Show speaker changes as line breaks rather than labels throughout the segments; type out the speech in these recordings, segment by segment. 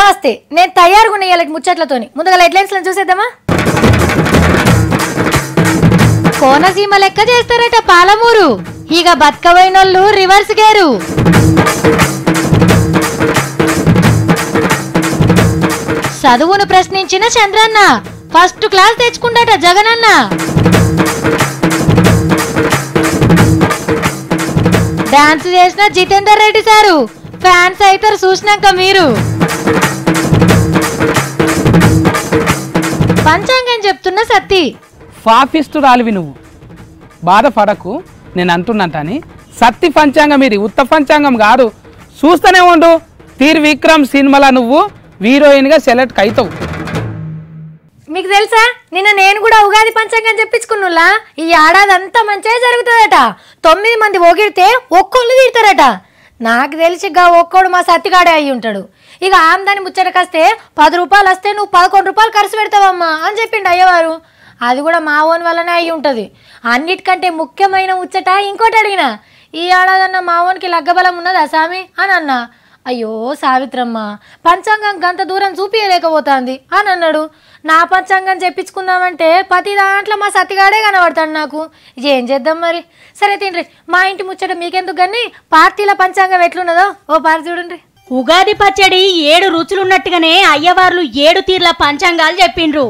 నమస్తే, నేను తయారుగా ఉన్న ముచ్చట్లతోని ముందుగా హెడ్లైన్స్ చూసేద్దామా. కోనసీమ లెక్క చేస్తారట పాలమూరు, ఇక బతకబోయినోళ్ళు రివర్స్ గేరు. చదువును ప్రశ్నించిన చంద్రన్న ఫస్ట్ క్లాస్ తెచ్చుకుంటాట జగనన్న. డాన్స్ చేసిన జితేందర్ రెడ్డి సారు ఫ్యాన్స్ అవుతారు చూసినాక మీరు. పంచాంగం చెప్తున్న సత్తి
ఫాఫిస్టు రాలివి నువ్వు బాధపడకు, నేను అంటున్నాను. సత్తి పంచాంగం ఇది ఉత్త పంచాంగం కాదు, చూస్తూనే ఉండు. తీర్ విక్రమ్ సినిమాలో నువ్వు హీరోయిన్గా సెలెక్ట్ అవుతావు.
మీకు తెలుసా, నిన్న నేను కూడా ఉగాది పంచాంగం చెప్పించుకున్నా. ఈ ఏడాది అంతా మంచిగా జరుగుతుందట. 9 మంది ఒగిడితే ఒక్కోళ్ళు తీరుతారట. నాకు తెలిసి ఒక్కోడు మా సత్తిగాడే అయ్యి ఉంటాడు. ఇక ఆమ్దాని ముచ్చటకొస్తే 10 రూపాయలు వస్తే నువ్వు 11 రూపాయలు ఖర్చు పెడతావమ్మా అని చెప్పిండు అయ్యవారు. అది కూడా మా ఓన్ వల్లనే అయ్యి ఉంటుంది. అన్నిటికంటే ముఖ్యమైన ముచ్చట ఇంకోటి అడిగిన, ఈ ఏడాదన్న మా ఓన్కి లగ్గబలం ఉన్నదా సామి అని అన్నా. అయ్యో సావిత్రమ్మ, పంచాంగం గంత దూరం చూపించలేకపోతుంది అని అన్నాడు. నా పంచాంగం చెప్పించుకుందామంటే ప్రతి దాంట్లో మా సత్తిగాడే కనబడతాడు నాకు. ఏం చేద్దాం మరి. సరే తిండ్రి, మా ఇంటి ముచ్చట మీకెందుకు కానీ పార్టీల పంచాంగం ఎట్లున్నదో ఓ పారి చూడండి.
ఉగాది పచ్చడి 7 రుచులున్నట్టుగానే అయ్యవార్లు 7 తీర్ల పంచాంగాలు చెప్పిండ్రు.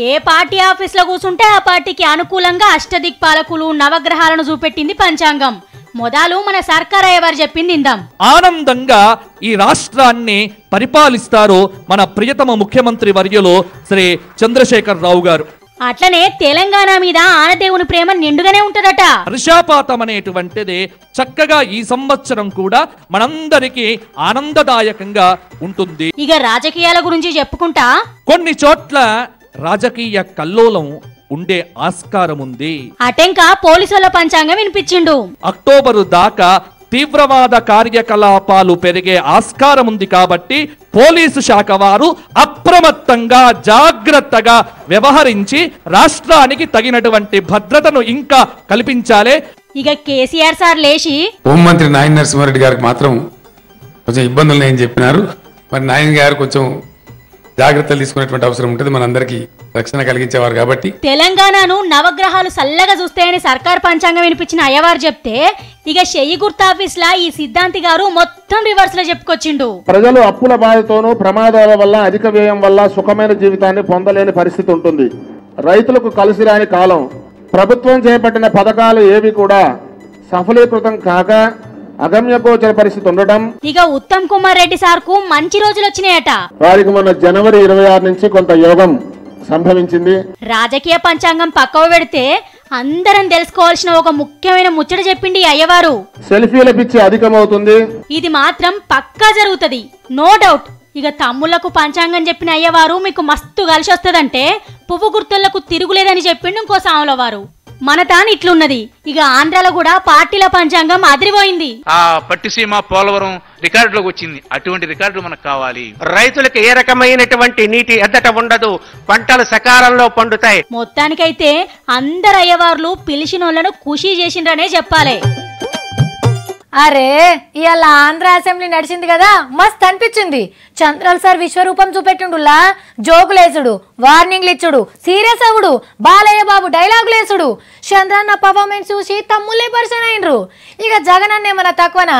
ఏ పార్టీ ఆఫీస్లో కూర్చుంటే ఆ పార్టీకి అనుకూలంగా అష్టదిక్పాలకులు నవగ్రహాలను చూపెట్టింది పంచాంగం. మొదలు మన సర్కార్ అయ్యవారు చెప్పింది ఇందాం.
ఆనందంగా ఈ రాష్ట్రాన్ని పరిపాలిస్తారు మన ప్రియతమ ముఖ్యమంత్రి వర్యులు శ్రీ చంద్రశేఖర్ రావు గారు.
అట్లనే తెలంగాణ మీద ఆనదేవుని ప్రేమ నిండుగానే ఉంటదట.
వర్షాపాతం అనేటువంటిది చక్కగా ఈ సంవత్సరం కూడా మనందరికీ ఆనందదాయకంగా ఉంటుంది.
ఇక రాజకీయాల గురించి చెప్పుకుంటా,
కొన్ని చోట్ల రాజకీయ కల్లోలం ఉండే ఆస్కారం ఉంది.
అటెంకా పోలీసుల పంచాంగం వినిపించిండు.
అక్టోబరు దాకా తీవ్రవాద కార్యకలాపాలు పెరిగే ఆస్కారం ఉంది కాబట్టి పోలీసు శాఖ వారు అప్రమత్తంగా జాగ్రత్తగా వ్యవహరించి రాష్ట్రానికి తగినటువంటి భద్రతను ఇంకా కల్పించాలి.
ఇక కేసీఆర్ సార్ లేచి
హోంమంత్రి నాయన నరసింహారెడ్డి గారికి మాత్రం కొంచెం ఇబ్బందులు నేను చెప్పినారు. మరి నాయన గారు కొంచెం జాగ్రత్తలు తీసుకునేటువంటి అవసరం ఉంటుంది, మనందరికీ రక్షణ కలిగించేవారు కాబట్టి.
తెలంగాణను నవగ్రహాలు చల్లగా చూస్తాయని సర్కార్ పంచాంగం వినిపించిన అయ్యవారు చెప్తే, ఇక షెయ్యి గుర్తాఫీస్ లా ఈ సిద్ధాంతి గారు మొత్తం రివర్స్ లో చెప్పుకొచ్చిండు.
ప్రజలు అప్పుల బాధతోనూ ప్రమాదాల వల్ల అధిక వ్యయం వల్ల సుఖమైన జీవితాన్ని పొందలేని పరిస్థితి ఉంటుంది. రైతులకు కలిసి రాని కాలం. ప్రభుత్వం చేపట్టిన పథకాలు ఏవి కూడా సఫలీకృతం కాక అగమ్యగోచర పరిస్థితి ఉండడం.
ఇక ఉత్తమ్ కుమార్ రెడ్డి సార్ కు మంచి రోజులు వచ్చినాయట.
వారికి మొన్న జనవరి 26 నుంచి కొంత యోగం సంభవించింది.
రాజకీయ పంచాంగం పక్కవ పెడితే అందరం తెలుసుకోవాల్సిన ఒక ముఖ్యమైన ముచ్చట చెప్పిండి అయ్యవారు.
సెల్ఫీల పిచ్చి అధికమవుతుంది.
ఇది మాత్రం పక్కా జరుగుతుంది, నో డౌట్. ఇక తమ్ముళ్లకు పంచాంగం చెప్పిన అయ్యవారు మీకు మస్తు కలిసి వస్తుందంటే పువ్వు గుర్తులకు తిరుగులేదని చెప్పిండు ఇంకో సాముల వారు. మన తాను ఇట్లున్నది. ఇక ఆంధ్రాలో కూడా పార్టీల పంచాంగం అదిరిపోయింది.
ఆ పట్టిసీమ పోలవరం రికార్డులోకి వచ్చింది. అటువంటి రికార్డులు మనకు కావాలి. రైతులకు ఏ రకమైనటువంటి నీటి ఎద్దట ఉండదు, పంటలు సకాలంలో పండుతాయి.
మొత్తానికైతే అందరు అయ్యవార్లు పిలిచినోళ్లను ఖుషి చేసిండ్రనే చెప్పాలి.
అరే ఇవాళ ఆంధ్ర అసెంబ్లీ నడిచింది కదా, మస్త్ అనిపించింది. చంద్రాల్ సార్ విశ్వరూపం చూపెట్టిండులా, జోకులేసుడు, వార్నింగ్లు ఇచ్చుడు, సీరియస్ అవుడు, బాలయ్య బాబు డైలాగులేసుడు, చంద్రన్న పర్ఫార్మెన్స్ చూసి తమ్ముళ్ళే పరిచయం అయినరు. ఇక జగన్ అన్న ఏమన్నా తక్కువనా,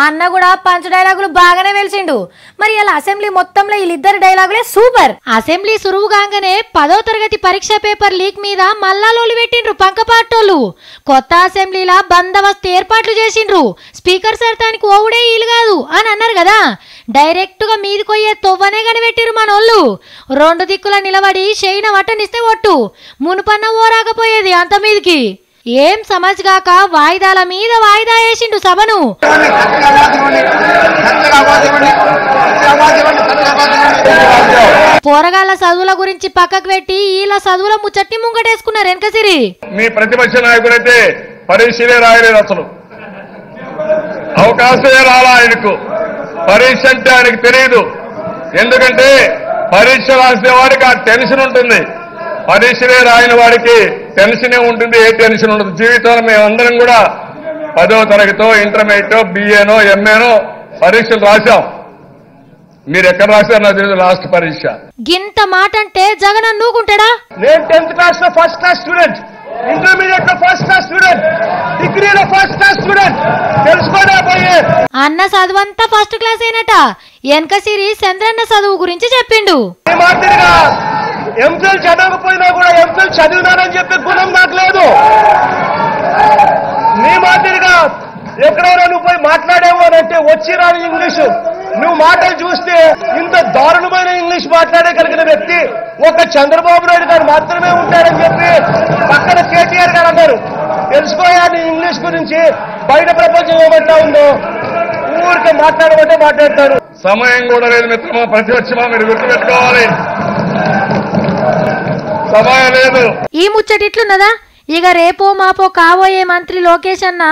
అన్న కూడా పంచ డైలాగులు బాగానే వెలిసిండు. మరి ఇలా అసెంబ్లీ మొత్తంలో వీళ్ళిద్దరు డైలాగులే సూపర్. అసెంబ్లీ సురువు కాగానే 10వ తరగతి పరీక్ష పేపర్ లీక్ మీద మల్లాలోళ్ళు పెట్టిండ్రు పంకపాటోళ్ళు. కొత్త అసెంబ్లీలా బందోబస్తు ఏర్పాట్లు చేసిండ్రు. స్పీకర్ సార్ దానికి ఓవుడే వీలు కాదు అని అన్నారు కదా, డైరెక్ట్ గా మీదికొయ్యే తొవ్వనే కనిపెట్టిరు మనోళ్ళు. 2 దిక్కుల నిలబడి చేయిన వట్టనిస్తే ఒట్టు, మునుపన్న ఓరాకపోయేది అంత మీదికి. ఏం సమజ్ గాక వాయిదాల మీద వాయిదా వేసిండు సభను. పోరగాళ్ళ చదువుల గురించి పక్కకు పెట్టి వీళ్ళ చదువుల ముచ్చట్ని ముంగటేసుకున్నారు వెనకసిరి.
మీ ప్రతిపక్ష నాయకుడైతే పరీక్షలే రాయలేదు, అసలు అవకాశమే రాలా ఆయనకు. పరీక్ష అంటే ఆయనకు తెలియదు. ఎందుకంటే పరీక్ష రాసే వాడికి ఆ టెన్షన్ ఉంటుంది, పరీక్షలే రాయని వాడికి టెన్షనే ఉంటుంది. ఏ టెన్షన్ ఉండదు జీవితంలో. మేమందరం కూడా 10వ తరగతో ఇంటర్మీడియట్ బిఏనో ఎంఏనో పరీక్షలు రాశాం. మీరు ఎక్కడ రాశారు నాకు తెలియదు లాస్ట్ పరీక్ష.
గింత మాట అంటే జగన్ నూకుంటాడా?
నేను 10th క్లాస్ లో ఫస్ట్ క్లాస్ స్టూడెంట్, ఇంటర్మీడియట్ లో ఫస్ట్ క్లాస్ స్టూడెంట్, డిగ్రీలో ఫస్ట్ క్లాస్ స్టూడెంట్. తెలుసుకోడా పోయే
అన్న చదువంతా ఫస్ట్ క్లాస్ అయినట. వెనక సిరి చంద్రన్న చదువు గురించి చెప్పిండు.
ఈ మాదిరిగా ఎంఫిల్ చదవకపోయినా కూడా ఎంఫిల్ చదివినానని చెప్పే గుణం నాకు లేదు. నీ మాదిరిగా ఎక్కడైనా నువ్వు పోయి మాట్లాడేవు అని అంటే వచ్చి రాని ఇంగ్లీషు, నువ్వు మాటలు చూస్తే ఇంత దారుణమైన ఇంగ్లీష్ మాట్లాడగలిగిన వ్యక్తి ఒక చంద్రబాబు నాయుడు గారు మాత్రమే ఉంటారని చెప్పి పక్కన కేటీఆర్ గారు అన్నారు. తెలుసుకోయా నీ ఇంగ్లీష్ గురించి, బయట ప్రపంచం ఏమంటా ఉందో. ఊరికే మాట్లాడమంటే మాట్లాడతారు. సమయం కూడా లేదు మిత్రమా, ప్రతిపక్షమా, మీరు గుర్తుపెట్టుకోవాలి, సమయం లేదు.
ఈ ముచ్చట ఇట్లున్నదా? ఇక రేపో మాపో కాబోయే మంత్రి లోకేష్ అన్న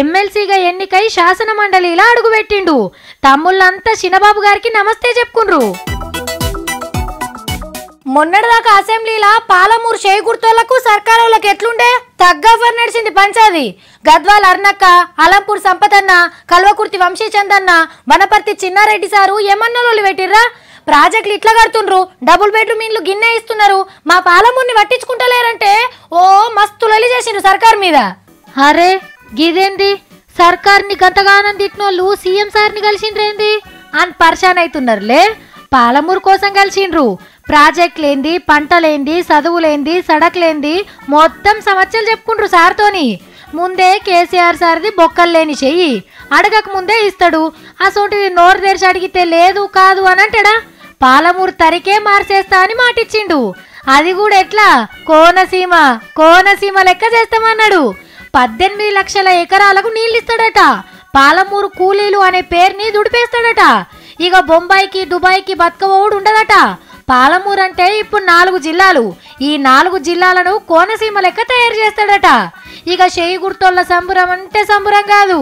ఎమ్మెల్సీగా ఎన్నికై శాసన మండలిలా అడుగుపెట్టిండు. తమ్ముళ్ళంతా చిన్నబాబు గారికి నమస్తే చెప్పుకుండ్రు. మొన్నటిదాకా అసెంబ్లీలా పాలమూరు చేకూర్తోళ్లకు సర్కారోళ్ళకి ఎట్లుండే తగ్గఫర్ నడిచింది పంచాది. గద్వాల్ అర్నక్క, అలంపూర్ సంపతన్న, కల్వకుర్తి వంశీచందన్న, వనపర్తి చిన్నారెడ్డి సారు ఏమన్నోళ్ళు పెట్టిర్రా? ప్రాజెక్టులు ఇట్లా కడుతుండ్రు, డబుల్ బెడ్రూమ్ ఇండ్లు గిన్నె ఇస్తున్నారు, మా పాలమూరిని పట్టించుకుంటలేరంటే ఓ మస్తు లొల్లి చేసిండ్రు సర్కార్ మీద. అరే గిదేంది, సర్కార్ని గంతగానం తిట్టినోళ్ళు సీఎం సార్ని కలిసిండ్రేంది అని పరిశాన్ అవుతున్నారులే. పాలమూరు కోసం కలిసిండ్రు. ప్రాజెక్టులేంది, పంటలేంది, చదువులేంది, సడక్లేంది మొత్తం సమస్యలు చెప్పుకుండ్రు సార్తోని. ముందే కేసీఆర్ సార్ది బొక్కల్లేని చెయ్యి, అడగక ముందే ఇస్తాడు. అసోటిది నోరు తెరిచి అడిగితే లేదు కాదు అని అంటాడా? పాలమూరు తరికే మార్చేస్తా అని మాటిచ్చిండు. అది కూడా ఎట్లా? కోనసీమ లెక్క చేస్తామన్నాడు. 18 లక్షల ఎకరాలకు నీళ్ళిస్తాడట. పాలమూరు కూలీలు అనే పేరుని దుడిపేస్తాడట. ఇక బొంబాయికి దుబాయ్కి బతకబోడు ఉండదట. పాలమూరు అంటే ఇప్పుడు 4 జిల్లాలు. ఈ 4 జిల్లాలను కోనసీమ లెక్క తయారు చేస్తాడట. ఇక చేయి గుర్తోళ్ళ సంబురం అంటే సంబురం కాదు.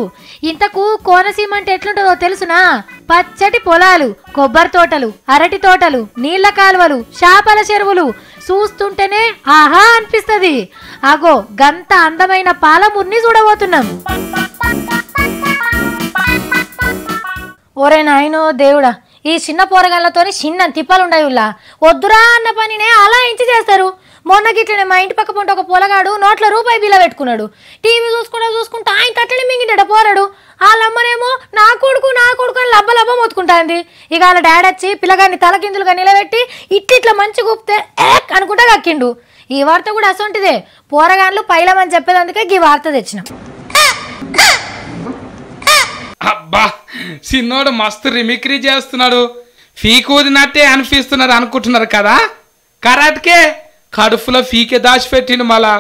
ఇంతకు కోనసీమ అంటే ఎట్లుంటుందో తెలుసునా? పచ్చటి పొలాలు, కొబ్బరి తోటలు, అరటి తోటలు, నీళ్ల కాలువలు, చేపల చెరువులు చూస్తుంటేనే ఆహా అనిపిస్తుంది. అగో గంత అందమైన పాలమూరిని చూడబోతున్నాం. ఓరే నాయనో దేవుడా, ఈ చిన్న పోరగాళ్ళతోని చిన్న తిప్పలుండయుల్లా. వద్దురా అన్న పనినే అలా ఇంచి చేస్తారు. మొన్న గిట్లనే మా ఇంటి పక్క పొంట ఒక పొలగాడు నోట్ల రూపాయి బిల్ల పెట్టుకున్నాడు. టీవీ చూసుకుంటా ఆయన కట్టడి మింగిట పోరాడు. వాళ్ళమ్మనేమో నా కొడుకు అని లబ్బ మొత్తుకుంటాంది. ఇక వాళ్ళ డాడీ వచ్చి పిల్లగాన్ని తలకిందులుగా నిలబెట్టి ఇట్లా మంచి గుప్తే ఏక్ అనుకుంటా కక్కిండు. ఈ వార్త కూడా అసొంటిదే. పోరగాన్లు పైలమని చెప్పేదందుకే ఈ వార్త తెచ్చినాం.
అబ్బా చిన్నోడు మస్తు రిమిక్రీ చేస్తున్నాడు. ఫీకూదినట్టే అనిపిస్తున్నారు అనుకుంటున్నారు కదా. కరాట్కే కడుపులో ఫీకే దాచిపెట్టిండు. మళ్ళా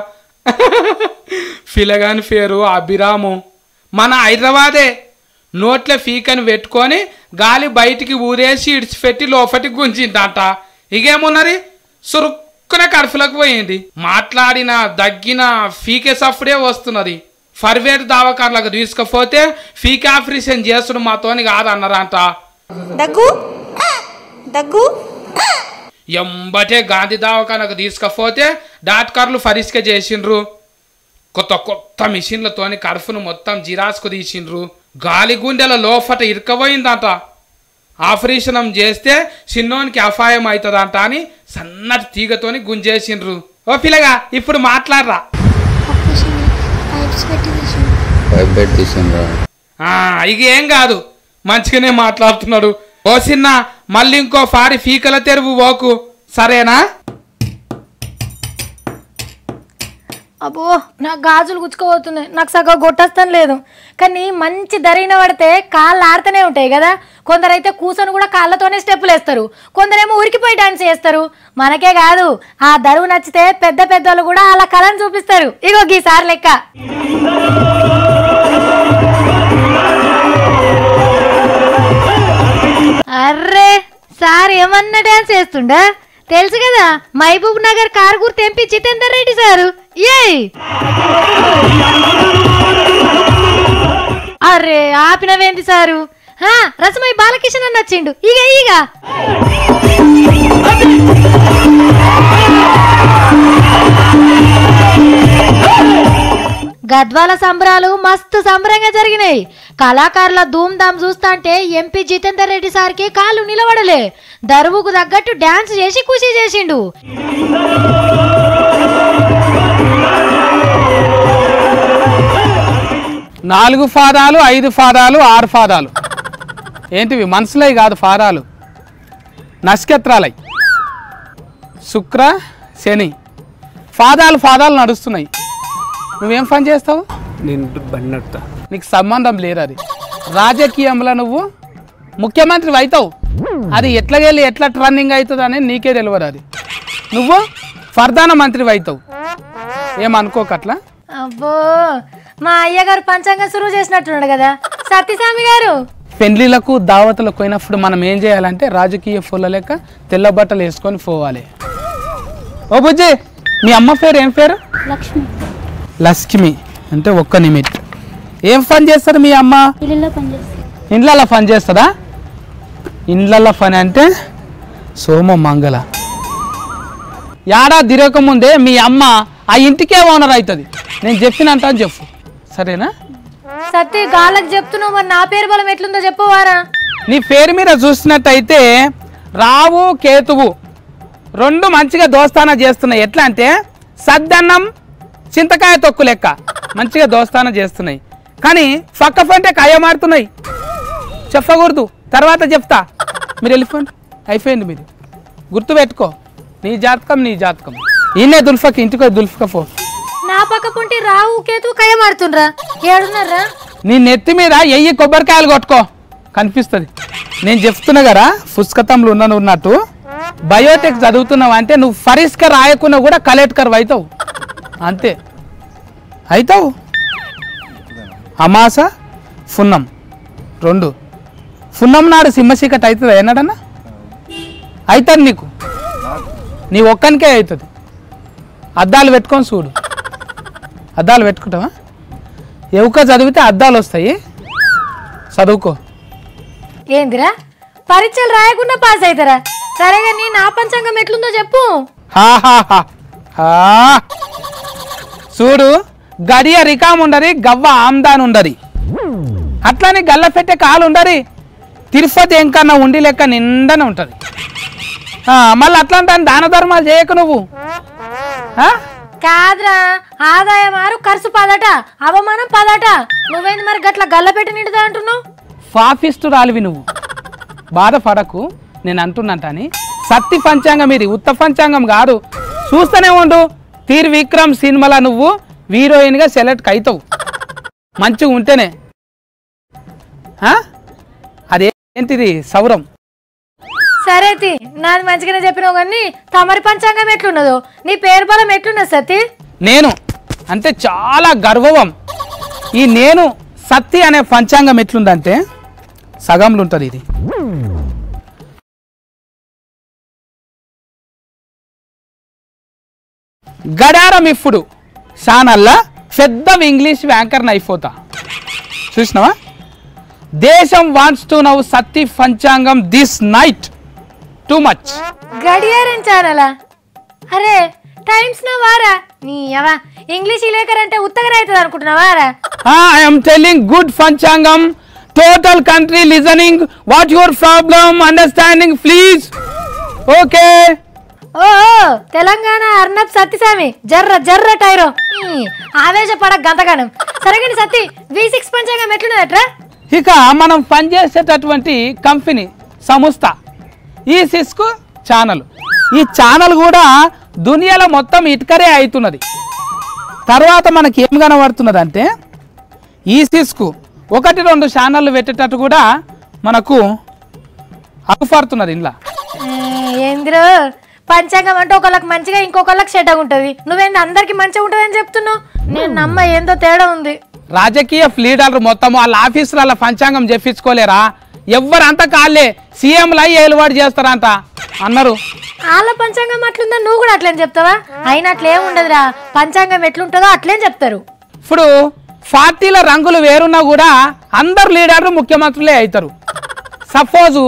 పిల్లగాని పేరు అభిరాము. మన హైదరాబాదే. నోట్ల ఫీకని పెట్టుకొని గాలి బయటికి ఊరేసి ఇడిచిపెట్టి లోపలికి గుంజిందట. ఇకేమున్నది సురుక్కున కడుపులోకి పోయింది. మాట్లాడినా దగ్గిన ఫీకే సఫ్డే వస్తున్నది. ఫర్వేర్ దావకారులకు తీసుకపోతే ఫీకే ఆపరేషన్ చేసుడు మాతోని కాదన్నారంట. దగ్గు ఎంబటే గాంధీ దావకాలకు తీసుకపోతే డాక్టర్లు ఫరిస్క చేసిండ్రు. కొత్త మిషన్లతోని కడుపును మొత్తం జిరాస్కు తీసిండ్రు. గాలి గుండెల లోపట ఇరుకపోయిందంట. ఆపరేషన్ చేస్తే చిన్నోనికి అపాయం అవుతుందంట అని సన్నటి తీగతోని గుంజేసిండ్రు. ఓ పిల్లగా ఇప్పుడు మాట్లాడరా. ఇక ఏం కాదు, మంచిగానే మాట్లాడుతున్నాడు. ఓ చిన్న మళ్ళీ ఇంకో ఫారి ఫీకల తెరువు ఓకు, సరేనా?
అబ్బో నాకు గాజులు గుచ్చుకోబోతున్నాయి. నాకు సగం గొట్టొస్తాను లేదు. కానీ మంచి ధరైన పడితే కాళ్ళు ఆడుతూనే ఉంటాయి కదా. కొందరైతే కూర్చొని కూడా కాళ్ళతోనే స్టెప్పులు వేస్తారు. కొందరేమో ఉరికిపోయి డాన్స్ చేస్తారు. మనకే కాదు, ఆ దరువు నచ్చితే పెద్ద పెద్దోళ్ళు కూడా అలా కళను చూపిస్తారు. ఇగో గీసారి లెక్క. అర్రే సార్ ఏమన్నా డాన్స్ చేస్తుండా? తెలుసు కదా, మహబూబ్ నగర్ కారు గుర్తు ఎంపీ జితేందర్ రెడ్డి సారు. అరే ఆపినవేంది సారు? రసమై బాలకిషన్ అని వచ్చిండు. ఇక గద్వాల సంబరాలు మస్తు సంబరంగా జరిగినాయి. కళాకారుల ధూమ్ధామ్ చూస్తాంటే ఎంపీ జితేందర్ రెడ్డి సార్కి కాళ్ళు నిలబడలే. దరువుకు తగ్గట్టు డాన్స్ చేసి ఖుషి చేసిండు.
నాలుగు ఫాదాలు 5 ఫాదాలు 6 ఫాదాలు ఏంటివి? మనసులై కాదు ఫాదాలు, నక్షత్రాలై. శుక్ర శని ఫాదాలు నడుస్తున్నాయి. నువ్వేం పని చేస్తావు?
నేను బండి నడుపుతా.
నీకు సంబంధం లేదు. అది రాజకీయంలో నువ్వు ముఖ్యమంత్రి అవుతావు. అది ఎట్లకెళ్ళి ఎట్లా ట్రన్నింగ్ అవుతుంది అనేది నీకే తెలియదు. అది నువ్వు ప్రధానమంత్రి అవుతావు. ఏమనుకోకట్లా.
అబ్బో, మా అయ్యగారు పంచాంగం సురువు చేసినట్టున్నాడు కదా సత్యస్వామి గారు.
పెండ్లిలకు దావతులకు పోయినప్పుడు మనం ఏం చేయాలంటే రాజకీయ ఫుల్ల లెక్క తెల్ల బట్టలు వేసుకొని పోవాలి. ఓ బుజ్జి, మీ అమ్మ పేరు ఏం పేరు?
లక్ష్మి.
లక్ష్మి అంటే ఒక్క నిమిట్. ఏం పని చేస్తారు మీ అమ్మ? ఇండ్లలో పని చేస్తుందా? ఇండ్లలో పని అంటే సోమ మంగళ. ఏడాది తిరగకముందే మీ అమ్మ ఆ ఇంటికే ఓనర్ అవుతుంది. నేను చెప్పినంత అని చెప్పు, సరేనా?
సత్య గాళ్ళకి చెప్తున్నావు, మరి నా పేరు బలం ఎట్లుందో చెప్పవారా?
నీ పేరు మీద చూసినట్టయితే రావు కేతువు 2 మంచిగా దోస్తానా చేస్తున్నాయి. ఎట్లా అంటే సద్దన్నం చింతకాయ తొక్కు లెక్క మంచిగా దోస్తానా చేస్తున్నాయి. కానీ పక్క పంటే కాయ మారుతున్నాయి. చెప్పకూడదు, తర్వాత చెప్తా. మీరు వెళ్ళిపోండి, అయిపోయింది. మీరు గుర్తుపెట్టుకో, నీ జాతకం నీ జాతకం. ఈయనే దుల్ఫకి, ఇంటికి దుల్ఫక పో.
నా పక్క పుంటి రావు కేతు కయ మారుతుండ్రా. ఏడున్నారా?
నీ నెత్తి మీద 1000 కొబ్బరికాయలు కొట్టుకో, కనిపిస్తుంది. నేను చెప్తున్నా కదా, పుస్తకంలో ఉన్నట్టు బయోటెక్ చదువుతున్నావు అంటే నువ్వు ఫరిస్కర్ రాయకున్నా కూడా కలెక్టర్ అవుతావు. అంతే అవుతావు. అమాస పున్నం 2 పున్నం నాడు సింహశీకట్ అవుతుంది. ఏనాడన్నా అవుతుంది నీకు, నీ ఒక్కనికే అవుతుంది. అద్దాలు పెట్టుకొని చూడు. అద్దాలు పెట్టుకుంటావా? ఎవక చదివితే అద్దాలు వస్తాయి, చదువుకో.
ఏందిరా, పరీక్షలు రాయకుండా పాస్ అవుతారా? సరేగా, నీ నా పంచాంగం ఎట్లుందో చెప్పు.
చూడు, గడియ రికామ్ ఉండరి, గవ్వ ఆమ్దాన్ ఉండరి. అట్లానే గల్ల పెట్టే కాలు ఉండరి. తిరుపతి ఎంకన్నా ఉండి లెక్క నిండనే ఉంటుంది. మళ్ళీ అట్లాంటి దాన ధర్మాలు చేయకు నువ్వు.
కాదురా, ఆదాయం 6 ఖర్చు 10 అవమానం 10. నువ్వేంది మరి గట్ల గల్ల పెట్టి నిండుదా అంటున్నావు?
పాపిస్తురాలివి నువ్వు. బాధపడకు, నేను అంటున్నాంటని. సత్తి పంచాంగం ఇది, ఉత్త పంచాంగం కాదు. చూస్తూనే ఉండు, తీర్ విక్రమ్ సినిమాలో నువ్వు హీరోయిన్గా సెలెక్ట్ అవుతావు. మంచిగా ఉంటేనే. అదేంటిది సౌరం.
సరే తి, నాది మంచిగానే చెప్పినావు కానీ తమరి పంచాంగం ఎట్లున్నదో, నీ పేరు బలం ఎట్లున్నది సత్తి?
నేను అంటే చాలా గర్వం. ఈ నేను సత్తి అనే పంచాంగం ఎట్లుందంటే సగంలో ఉంటుంది. ఇది గడారం ఇప్పుడు ఛానల్లా పెద్ద ఇంగ్లీష్ వ్యాంకర్ని అయిపోతా. చూసినావా? దేశం వాంట్స్ టు నౌ సత్తి పంచాంగం దిస్ నైట్ టూ మచ్.
గడియారం ఛానలా? అరే టైమ్స్ నా వారా? నీ అవా ఇంగ్లీష్ లేకరంటే ఉత్తగా అవుతుంది అనుకుంటున్నావారా?
I'm telling good panchangam. Total country listening. What your problem? Understanding please. Okay.
ఓ తెలంగాణ అర్నబ్ సత్యస్వామి జర్ర జర్ర టైరో ఆవేశపడ గంతగానం. సరేగాని సత్తి, V6 పంచాంగం ఎట్లున్నదట్రా?
ఇక మనం పనిచేసేటటువంటి కంపెనీ సంస్థ ఈ సిస్కు ఛానల్. ఈ ఛానల్ కూడా దునియాలో మొత్తం ఇటుకరే అవుతున్నది. తర్వాత మనకి ఏం కనబడుతున్నది అంటే ఈ సిస్కు 1-2 ఛానళ్ళు పెట్టేటట్టు కూడా మనకు అగుపడుతున్నది. ఇంట్లో
ఏందిరో పంచాంగం అంటే ఒకళ్ళకి మంచిగా ఇంకొకళ్ళకి చెడ్డగా ఉంటుంది. నువ్వేంది అందరికి మంచిగా ఉంటుంది అని చెప్తున్నావు? నేను నమ్మ ఏందో తేడా ఉంది.
రాజకీయ లీడర్లు మొత్తం వాళ్ళ ఆఫీసుల పంచాంగం చెప్పించుకోలేరా? ఎవ్వరంతా కాళ్ళే సీఎంలు అయ్యి ఏలువాడు చేస్తారంట అన్నారు.
వాళ్ళ పంచాంగం అట్లుందని నువ్వు కూడా అట్లేం చెప్తావా? అయినా అట్లేం ఉండదురా, పంచాంగం ఎట్లుంటుందో అట్లేం చెప్తారు.
ఇప్పుడు పార్టీల రంగులు వేరున్నా కూడా అందరు లీడర్లు ముఖ్యమంత్రులే అవుతారు. సపోజు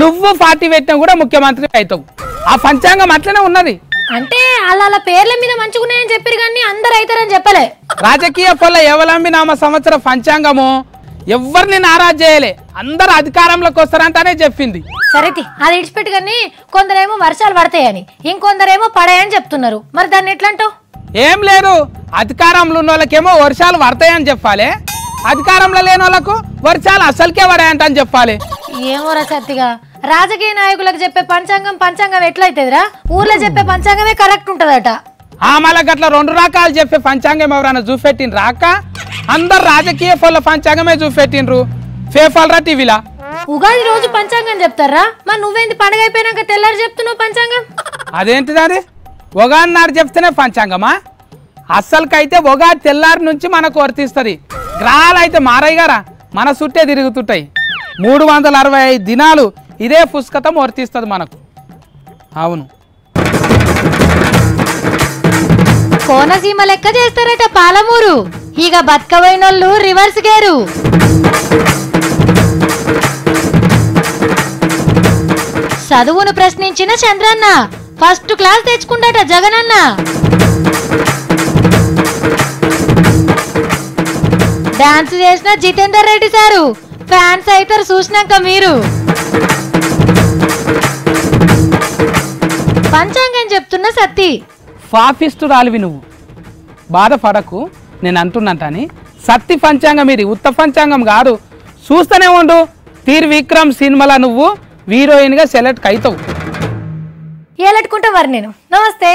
నువ్వు పార్టీ పెట్టినా కూడా ముఖ్యమంత్రి అవుతావు. ఆ పంచాంగం అట్లనే ఉన్నది.
అంటే అలా పేర్ల మీద మంచుకున్నాయని చెప్పారు కానీ అందరు అవుతారని చెప్పలే.
రాజకీయ పొల్ల ఎవలంబి నామ సంవత్సర పంచాంగము ఎవరిని నారాజు చేయలే, అందరు అధికారంలోకి వస్తారంటనే చెప్పింది.
సరేతి అది ఇడిచిపెట్టు కానీ కొందరేమో వర్షాలు పడతాయని ఇంకొందరేమో పడాయని చెప్తున్నారు. మరి దాన్ని ఎట్లా అంటావు?
ఏం లేదు, అధికారంలో ఉన్న వాళ్ళకేమో వర్షాలు పడతాయని చెప్పాలి, అధికారంలో లేని వాళ్ళకు వర్షాలు అసలుకే పడాయంటని చెప్పాలి.
ఏమోరా సత్తిగా, రాజకీయ నాయకులకు చెప్పే పంచాంగం ఎట్లయితేదిరా? ఊర్లో చెప్పే పంచాంగమే కరెక్ట్ ఉంటదట.
మళ్ళీ గట్ల 2 రకాలు చెప్పే పంచాంగం ఎవరైనా చూపెట్టిండ్రు రాక? అందరు రాజకీయ పొల్ల పంచాంగమే చూపెట్టిండ్రు పేపర్ల టీవీలా.
ఉగాది రోజు పంచాంగం చెప్తారా? మరి నువ్వేంది పండుగ అయిపోయినాక తెల్లారి చెప్తున్నావు పంచాంగం?
అదేంటిది అది? ఉగాది నాడు చెప్తేనే పంచాంగమా? అస్సలకైతే ఉగాది తెల్లారి నుంచి మనకు వర్తిస్తుంది. గ్రహాలు అయితే మారయ్య గారా, మన చుట్టే తిరుగుతుంటాయి. 365 దినాలు ఇదే పుస్తకం వర్తిస్తుంది మనకు. అవును,
కోనసీమ లెక్క చేస్తారట పాలమూరు. ఇక బతకబోయినోళ్ళు రివర్స్ గేరు. చదువును ప్రశ్నించిన చంద్రన్న ఫస్ట్ క్లాస్ తెచ్చుకుంటాట జగనన్న. డాన్స్ చేసిన జితేందర్ రెడ్డి సారు ఫ్యాన్స్ అయితే చూసినాక మీరు. పంచాంగం చెప్తున్న సత్తి
పాపిస్తురాలివి నువ్వు, బాధపడకు. నేను అంటున్నాను సత్తి పంచాంగం ఇది, ఉత్త పంచాంగం కాదు. చూస్తూనే ఉండు, త్రివిక్రమ్ సినిమాలో నువ్వు హీరోయిన్గా సెలెక్ట్ అవుతావు.
ఏలట్టుకుంటా మరి నేను. నమస్తే.